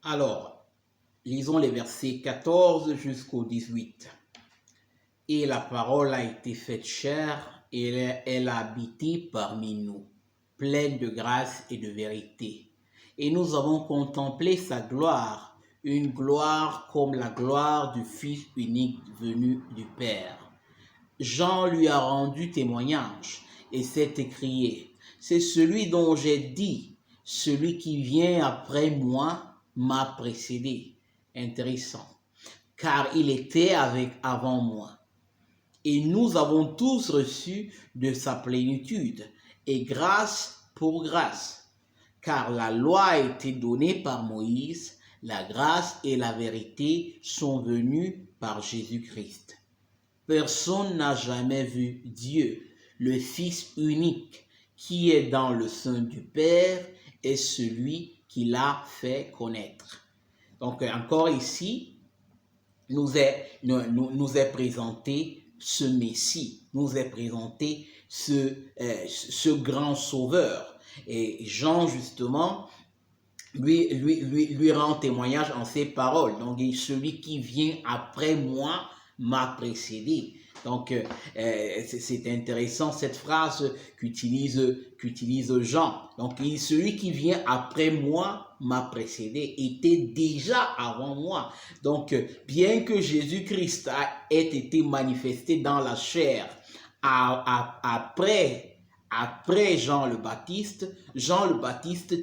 Alors, lisons les versets 14 jusqu'au 18. Et la parole a été faite chair, et elle a habité parmi nous, pleine de grâce et de vérité. Et nous avons contemplé sa gloire, une gloire comme la gloire du Fils unique venu du Père. Jean lui a rendu témoignage et s'est écrié, c'est celui dont j'ai dit, celui qui vient après moi m'a précédé. Intéressant, car il était avant moi. Et nous avons tous reçu de sa plénitude, et grâce pour grâce. Car la loi a été donnée par Moïse, la grâce et la vérité sont venues par Jésus-Christ. Personne n'a jamais vu Dieu, le Fils unique, qui est dans le sein du Père, est celui qui l'a fait connaître. Donc encore ici, nous est présenté ce Messie, nous est présenté ce grand sauveur. Et Jean, justement, lui rend témoignage en ces paroles. Donc, celui qui vient après moi m'a précédé. Donc, c'est intéressant cette phrase qu'utilise Jean. Donc, celui qui vient après moi m'a précédé, était déjà avant moi. Donc, bien que Jésus-Christ ait été manifesté dans la chair après Jean le Baptiste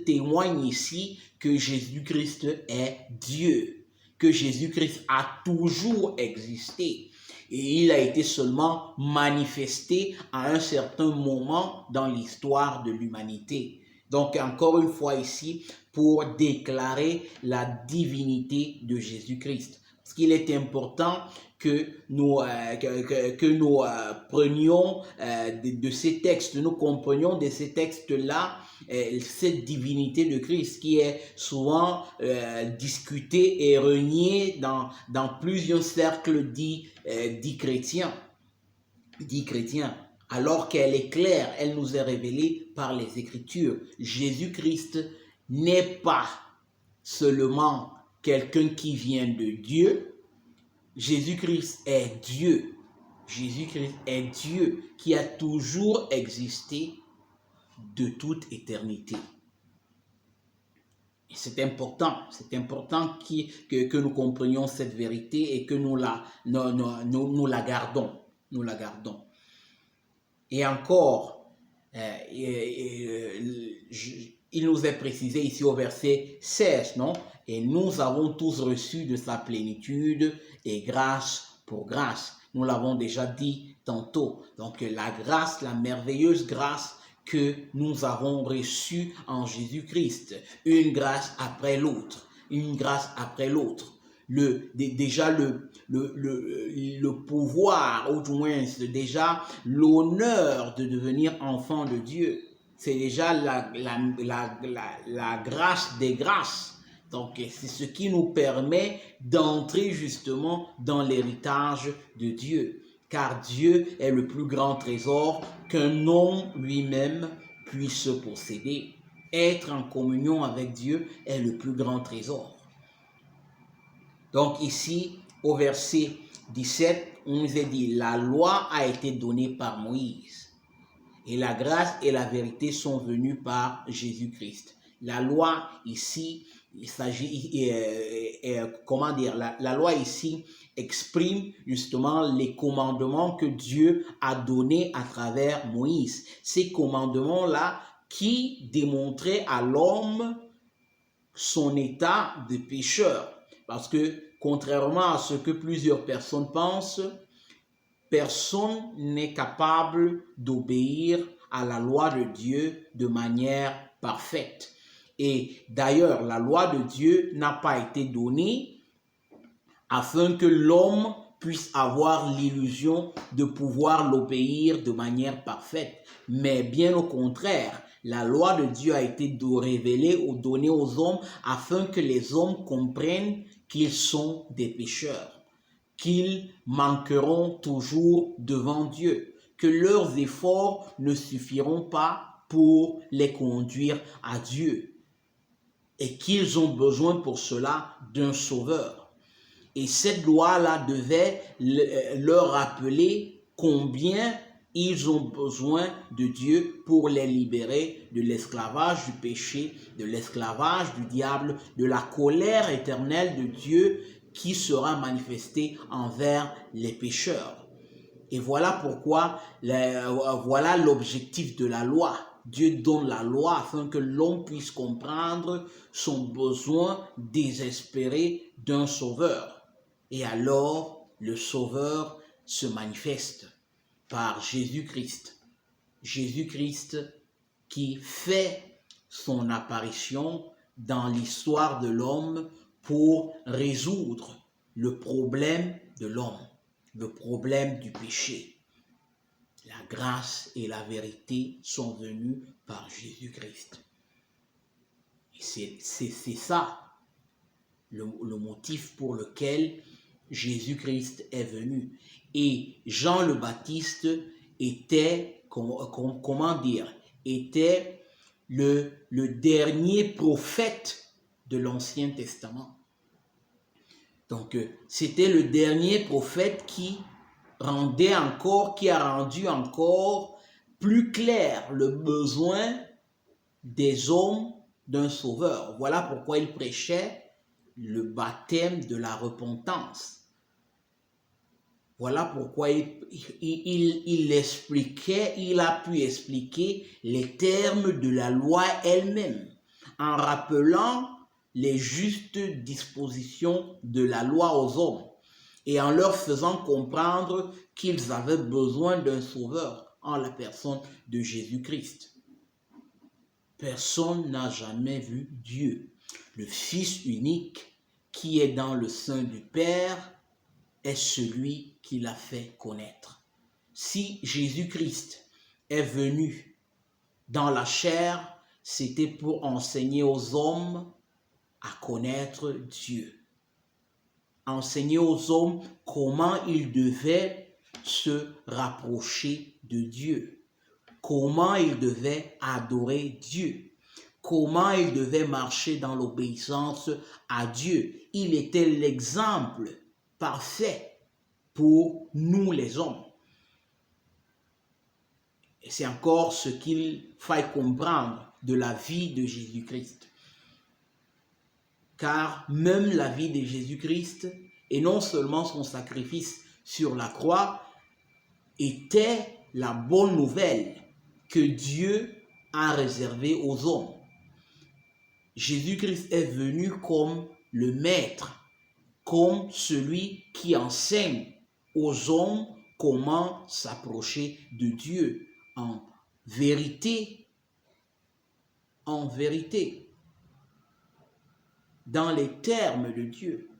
témoigne ici que Jésus-Christ est Dieu, que Jésus-Christ a toujours existé. Et il a été seulement manifesté à un certain moment dans l'histoire de l'humanité. Donc, encore une fois ici, pour déclarer la divinité de Jésus-Christ. Parce qu'il est important que nous prenions de ces textes, nous comprenions de ces textes-là cette divinité de Christ qui est souvent discutée et reniée dans plusieurs cercles dits chrétiens. Alors qu'elle est claire, elle nous est révélée par les Écritures. Jésus-Christ n'est pas seulement quelqu'un qui vient de Dieu. Jésus-Christ est Dieu. Jésus-Christ est Dieu qui a toujours existé de toute éternité. Et c'est important que nous comprenions cette vérité et que nous la gardons. Nous la gardons. Et encore, il nous est précisé ici au verset 16, non? Et nous avons tous reçu de sa plénitude et grâce pour grâce. Nous l'avons déjà dit tantôt. Donc la grâce, la merveilleuse grâce que nous avons reçue en Jésus-Christ. Une grâce après l'autre. Une grâce après l'autre. Déjà le pouvoir, ou du moins déjà l'honneur de devenir enfant de Dieu. C'est déjà la grâce des grâces. Donc, c'est ce qui nous permet d'entrer justement dans l'héritage de Dieu. Car Dieu est le plus grand trésor qu'un homme lui-même puisse posséder. Être en communion avec Dieu est le plus grand trésor. Donc ici, au verset 17, on nous est dit, la loi a été donnée par Moïse. Et la grâce et la vérité sont venues par Jésus-Christ. La loi ici, il s'agit, la loi ici exprime justement les commandements que Dieu a donnés à travers Moïse. Ces commandements-là qui démontraient à l'homme son état de pécheur. Parce que contrairement à ce que plusieurs personnes pensent, personne n'est capable d'obéir à la loi de Dieu de manière parfaite. Et d'ailleurs, la loi de Dieu n'a pas été donnée afin que l'homme puisse avoir l'illusion de pouvoir l'obéir de manière parfaite. Mais bien au contraire, la loi de Dieu a été révélée ou donnée aux hommes afin que les hommes comprennent qu'ils sont des pécheurs, qu'ils manqueront toujours devant Dieu, que leurs efforts ne suffiront pas pour les conduire à Dieu. et qu'ils ont besoin pour cela d'un sauveur. Et cette loi-là devait leur rappeler combien ils ont besoin de Dieu pour les libérer de l'esclavage du péché, de l'esclavage du diable, de la colère éternelle de Dieu qui sera manifestée envers les pécheurs. Et voilà pourquoi, voilà l'objectif de la loi. Dieu donne la loi afin que l'homme puisse comprendre son besoin désespéré d'un sauveur. Et alors, le sauveur se manifeste par Jésus-Christ. Jésus-Christ qui fait son apparition dans l'histoire de l'homme pour résoudre le problème de l'homme, le problème du péché. La grâce et la vérité sont venues par Jésus-Christ. C'est ça le motif pour lequel Jésus-Christ est venu. Et Jean le Baptiste était, comment dire, était le dernier prophète de l'Ancien Testament. Donc, c'était le dernier prophète qui a rendu encore plus clair le besoin des hommes d'un sauveur. Voilà pourquoi il prêchait le baptême de la repentance. Voilà pourquoi il a pu expliquer les termes de la loi elle-même, en rappelant les justes dispositions de la loi aux hommes et en leur faisant comprendre qu'ils avaient besoin d'un sauveur en la personne de Jésus-Christ. Personne n'a jamais vu Dieu. Le Fils unique qui est dans le sein du Père est celui qui l'a fait connaître. Si Jésus-Christ est venu dans la chair, c'était pour enseigner aux hommes à connaître Dieu. Enseigner aux hommes comment ils devaient se rapprocher de Dieu, comment ils devaient adorer Dieu, comment ils devaient marcher dans l'obéissance à Dieu. Il était l'exemple parfait pour nous les hommes. Et c'est encore ce qu'il faille comprendre de la vie de Jésus-Christ. Car même la vie de Jésus-Christ, et non seulement son sacrifice sur la croix, était la bonne nouvelle que Dieu a réservée aux hommes. Jésus-Christ est venu comme le maître, comme celui qui enseigne aux hommes comment s'approcher de Dieu en vérité, dans les termes de Dieu.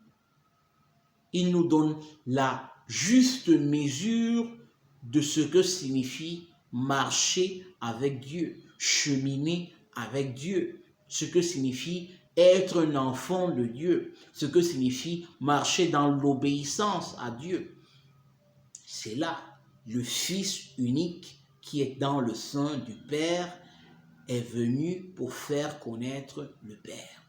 Il nous donne la juste mesure de ce que signifie marcher avec Dieu, cheminer avec Dieu, ce que signifie être un enfant de Dieu, ce que signifie marcher dans l'obéissance à Dieu. C'est là le Fils unique qui est dans le sein du Père est venu pour faire connaître le Père.